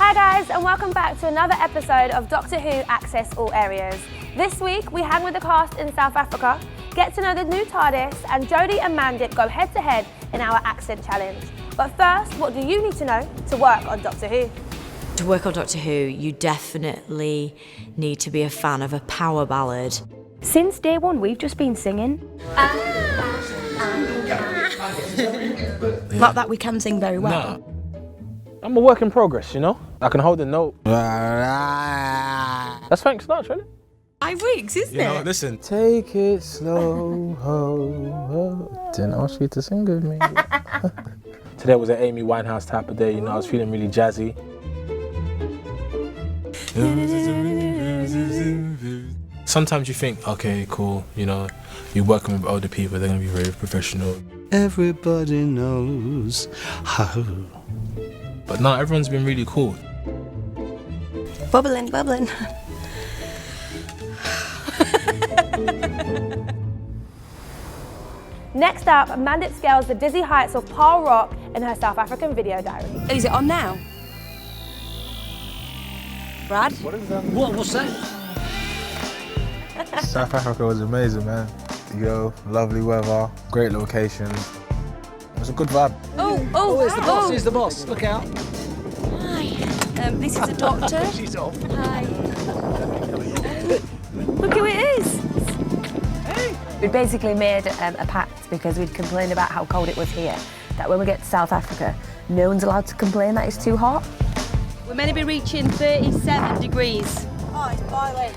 Hi guys, and welcome back to another episode of Doctor Who Access All Areas. This week we hang with the cast in South Africa, get to know the new TARDIS, and Jodie and Mandip go head to head in our accent challenge. But first, what do you need to know to work on Doctor Who? To work on Doctor Who, you definitely need to be a fan of a power ballad. Since day one, we've just been singing. Not that we can sing very well. Nah. I'm a work in progress, you know? I can hold a note. That's Frank Sinatra, isn't it? 5 weeks, isn't You know, listen. Take it slow, didn't ask you to sing with me. Today was an Amy Winehouse type of day, you know, I was feeling really jazzy. Sometimes you think, okay, cool, you know, you're working with older people, they're gonna be very professional. Everybody knows how. But no, everyone's been really cool. Bubbling, bubbling. Next up, Mandip scales the dizzy heights of Pile Rock in her South African video diary. Is it on now? Brad? What's that? South Africa was amazing, man. Yo, lovely weather, great locations. It was a good vibe. Here's the boss, here's the boss. Look out. Hi. This is the doctor. She's off. Hi. Look who it is. We basically made a pact because we'd complained about how cold it was here, that when we get to South Africa, no one's allowed to complain that it's too hot. We're meant to be reaching 37 degrees. Oh, it's boiling.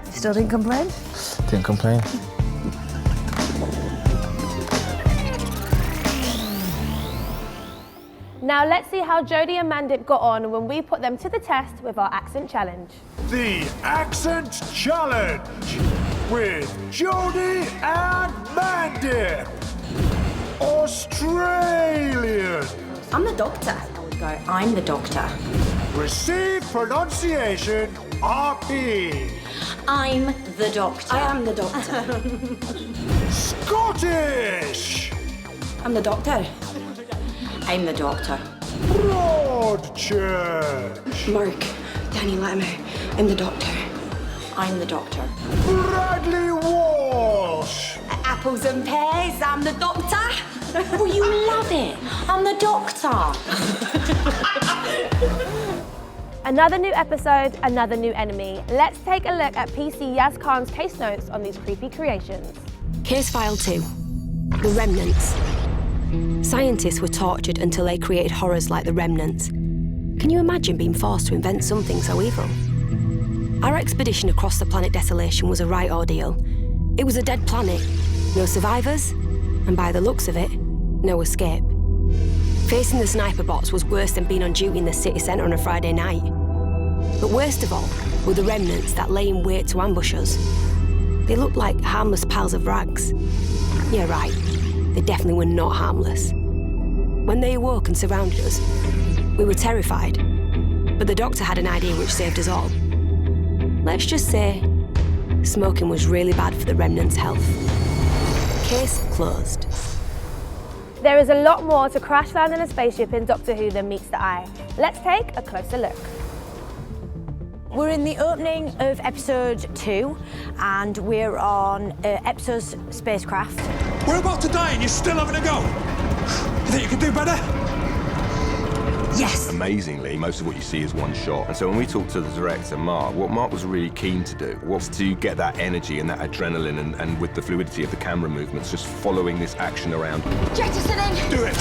You still didn't complain? Didn't complain. Now let's see how Jodie and Mandip got on when we put them to the test with our accent challenge. The Accent Challenge with Jodie and Mandip. Australian. I'm the doctor. I would go, I'm the doctor. Receive pronunciation RP. I'm the doctor. I am the doctor. Scottish. I'm the doctor. I'm the doctor. Broadchurch. Mark, Danny Latimer, I'm the doctor. I'm the doctor. Bradley Walsh. Apples and pears, I'm the doctor. Oh, you love it. I'm the doctor. Another new episode, another new enemy. Let's take a look at PC Yaz Khan's case notes on these creepy creations. Case File 2. The Remnants. Scientists were tortured until they created horrors like the Remnants. Can you imagine being forced to invent something so evil? Our expedition across the planet Desolation was a right ordeal. It was a dead planet, no survivors, and by the looks of it, no escape. Facing the sniper bots was worse than being on duty in the city centre on a Friday night. But worst of all were the Remnants that lay in wait to ambush us. They looked like harmless piles of rags. Yeah, right. They definitely were not harmless. When they awoke and surrounded us, we were terrified. But the doctor had an idea which saved us all. Let's just say, smoking was really bad for the Remnants' health. Case closed. There is a lot more to crash land in a spaceship in Doctor Who than meets the eye. Let's take a closer look. We're in the opening of episode 2 and we're on Epso's spacecraft. We're about to die and you're still having a go. You think you can do better? Yes! Amazingly, most of what you see is one shot. And so when we talked to the director, Mark, what Mark was really keen to do was to get that energy and that adrenaline and with the fluidity of the camera movements, just following this action around. Jettisoning! Do it.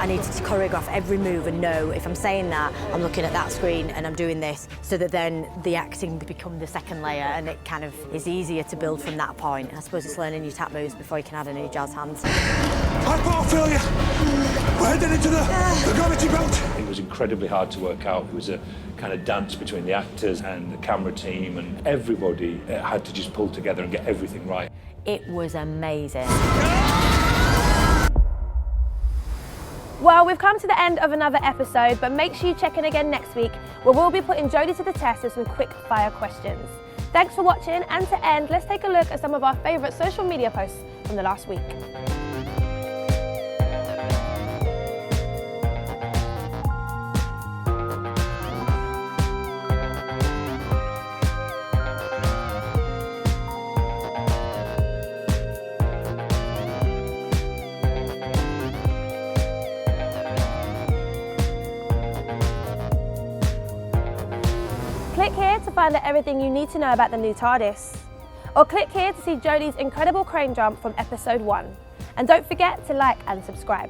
I needed to choreograph every move and know if I'm saying that, I'm looking at that screen and I'm doing this, so that then the acting become the second layer and it kind of is easier to build from that point. I suppose it's learning new tap moves before you can add any jazz hands. High power failure. We're heading into the gravity belt. It was incredibly hard to work out. It was a kind of dance between the actors and the camera team, and everybody had to just pull together and get everything right. It was amazing. Well, we've come to the end of another episode, but make sure you check in again next week where we'll be putting Jodie to the test with some quick fire questions. Thanks for watching, and to end, let's take a look at some of our favourite social media posts from the last week. Click here to find out everything you need to know about the new TARDIS. Or click here to see Jodie's incredible crane jump from episode 1. And don't forget to like and subscribe.